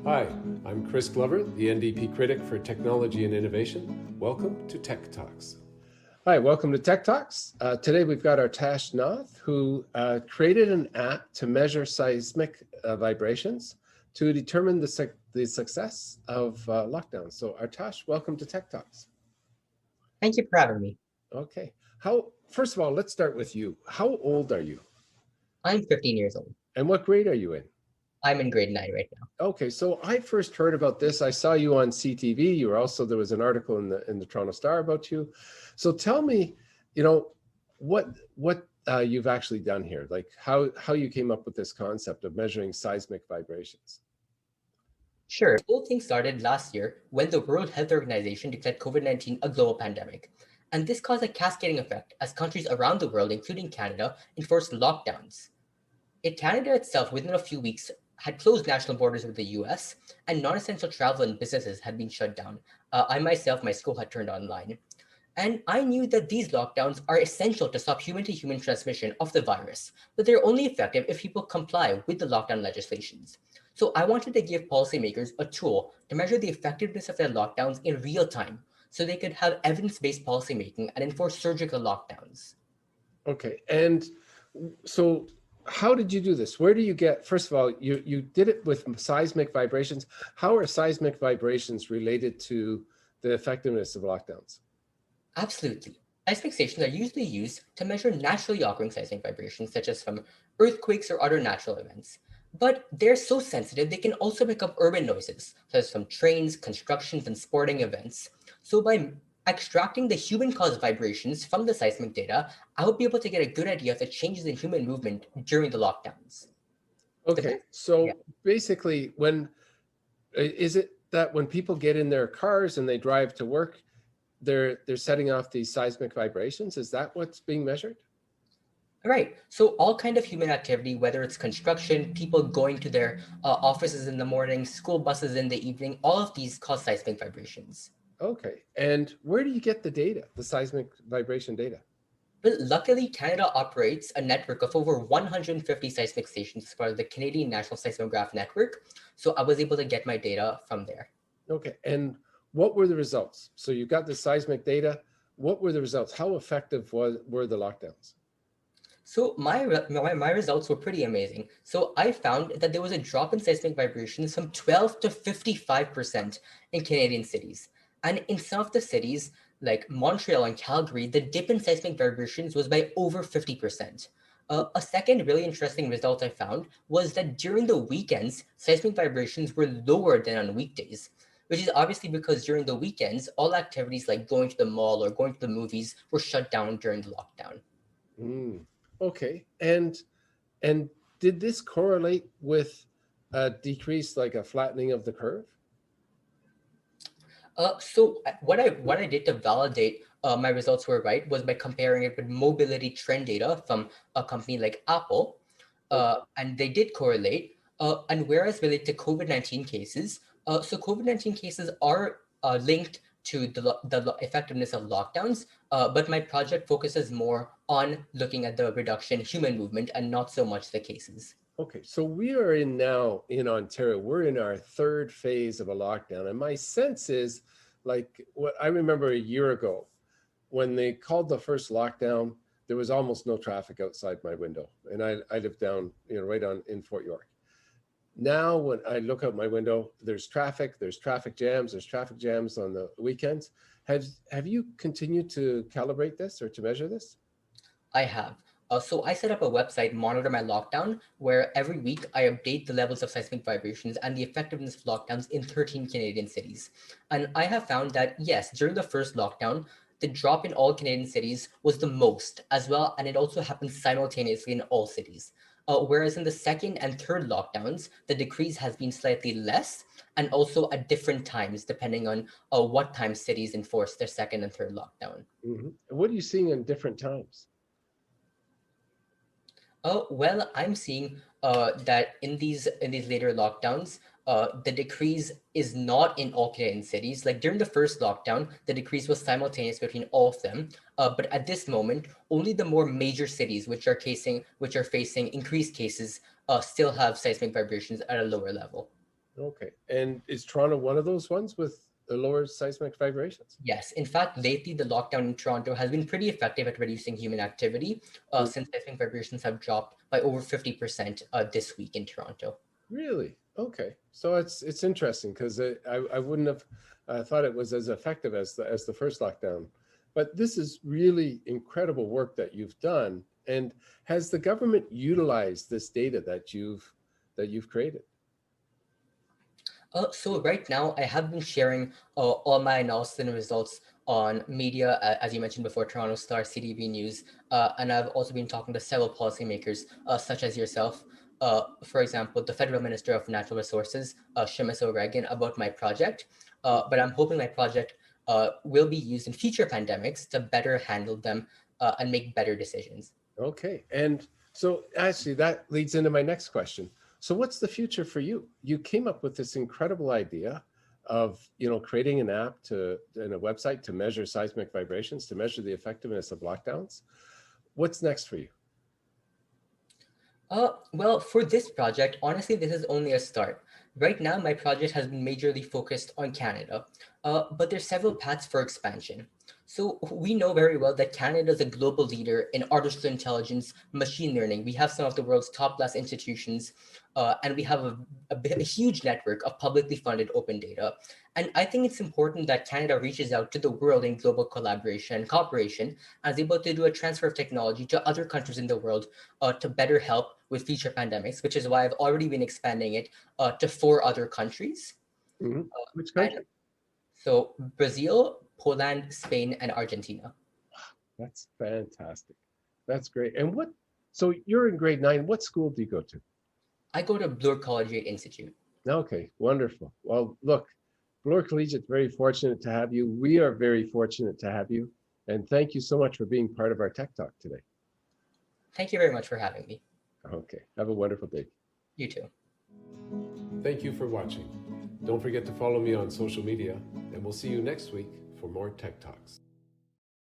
Hi, I'm Chris Glover, the NDP critic for technology and innovation. Welcome to Tech Talks. Hi, welcome to Tech Talks. Today we've got Artash Nath, who created an app to measure seismic vibrations to determine the success of lockdowns. So Artash, welcome to Tech Talks. Thank you for having me. Okay. First of all, let's start with you. How old are you? I'm 15 years old. And what grade are you in? I'm in grade 9 right now. Okay, so I first heard about this. I saw you on CTV. There was an article in the Toronto Star about you. So tell me, what you've actually done here, like how you came up with this concept of measuring seismic vibrations. Sure. The whole thing started last year when the World Health Organization declared COVID-19 a global pandemic. And this caused a cascading effect as countries around the world, including Canada, enforced lockdowns. Canada itself, within a few weeks, had closed national borders with the US, and non-essential travel and businesses had been shut down. My school had turned online. And I knew that these lockdowns are essential to stop human-to-human transmission of the virus, but they're only effective if people comply with the lockdown legislations. So I wanted to give policymakers a tool to measure the effectiveness of their lockdowns in real time, so they could have evidence-based policymaking and enforce surgical lockdowns. Okay, and so how did you do this? Where do you get, first of all, you did it with seismic vibrations. How are seismic vibrations related to the effectiveness of lockdowns? Absolutely. Seismic stations are usually used to measure naturally occurring seismic vibrations, such as from earthquakes or other natural events. But they're so sensitive, they can also pick up urban noises, such as from trains, constructions, and sporting events. So by extracting the human-caused vibrations from the seismic data, I would be able to get a good idea of the changes in human movement during the lockdowns. Okay, so basically, is it that when people get in their cars and they drive to work, they're setting off these seismic vibrations? Is that what's being measured? Right. So all kind of human activity, whether it's construction, people going to their offices in the morning, school buses in the evening, all of these cause seismic vibrations. Okay. And where do you get the data, the seismic vibration data? Well, luckily, Canada operates a network of over 150 seismic stations as part of the Canadian National Seismograph Network. So I was able to get my data from there. Okay. And what were the results? So you got the seismic data. What were the results? How effective were the lockdowns? So my results were pretty amazing. So I found that there was a drop in seismic vibrations from 12 to 55% in Canadian cities. And in some of the cities, like Montreal and Calgary, the dip in seismic vibrations was by over 50%. A second really interesting result I found was that during the weekends, seismic vibrations were lower than on weekdays, which is obviously because during the weekends, all activities like going to the mall or going to the movies were shut down during the lockdown. Okay. And did this correlate with a decrease, like a flattening of the curve? So what I did to validate my results were right was by comparing it with mobility trend data from a company like Apple, and they did correlate. And whereas related to COVID-19 cases, so COVID-19 cases are linked to the effectiveness of lockdowns, but my project focuses more on looking at the reduction in human movement and not so much the cases. Okay, so we are now in Ontario, we're in our third phase of a lockdown. And my sense is, like, what I remember a year ago, when they called the first lockdown, there was almost no traffic outside my window. And I live down, right in Fort York. Now, when I look out my window, there's traffic jams on the weekends. Have you continued to calibrate this or to measure this? I have. So I set up a website, Monitor My Lockdown, where every week I update the levels of seismic vibrations and the effectiveness of lockdowns in 13 Canadian cities. And I have found that, yes, during the first lockdown, the drop in all Canadian cities was the most as well, and it also happened simultaneously in all cities. Whereas in the second and third lockdowns, the decrease has been slightly less, and also at different times, depending on what time cities enforce their second and third lockdown. Mm-hmm. What are you seeing in different times? Well, I'm seeing that in these later lockdowns, the decrease is not in all Canadian cities. Like during the first lockdown, the decrease was simultaneous between all of them. But at this moment, only the more major cities, which are facing increased cases, still have seismic vibrations at a lower level. Okay, And is Toronto one of those ones with the lower seismic vibrations? Yes, in fact, lately the lockdown in Toronto has been pretty effective at reducing human activity since seismic vibrations have dropped by over 50% this week in Toronto. Really? Okay. So it's interesting because I wouldn't have thought it was as effective as the first lockdown. But this is really incredible work that you've done. And has the government utilized this data that you've created? So right now, I have been sharing all my analysis and results on media, as you mentioned before, Toronto Star, CTV News, and I've also been talking to several policymakers, such as yourself. For example, the Federal Minister of Natural Resources, Seamus O'Regan, about my project. But I'm hoping my project will be used in future pandemics to better handle them and make better decisions. Okay. And so actually that leads into my next question. So what's the future for you? You came up with this incredible idea of, creating an app and a website to measure seismic vibrations, to measure the effectiveness of lockdowns. What's next for you? Well, for this project, honestly, this is only a start. Right now, my project has been majorly focused on Canada, but there's several paths for expansion. So we know very well that Canada is a global leader in artificial intelligence, machine learning. We have some of the world's top class institutions, and we have a huge network of publicly funded open data. And I think it's important that Canada reaches out to the world in global collaboration and cooperation and is able to do a transfer of technology to other countries in the world to better help with future pandemics, which is why I've already been expanding it to 4 other countries. Hmm. Which And country? so Brazil, Poland, Spain, and Argentina. That's fantastic. That's great. So you're in grade 9. What school do you go to? I go to Bloor Collegiate Institute. Okay, wonderful. Well, look, Bloor Collegiate's very fortunate to have you. We are very fortunate to have you. And thank you so much for being part of our Tech Talk today. Thank you very much for having me. Okay, have a wonderful day. You too. Thank you for watching. Don't forget to follow me on social media, and we'll see you next week for more Tech Talks.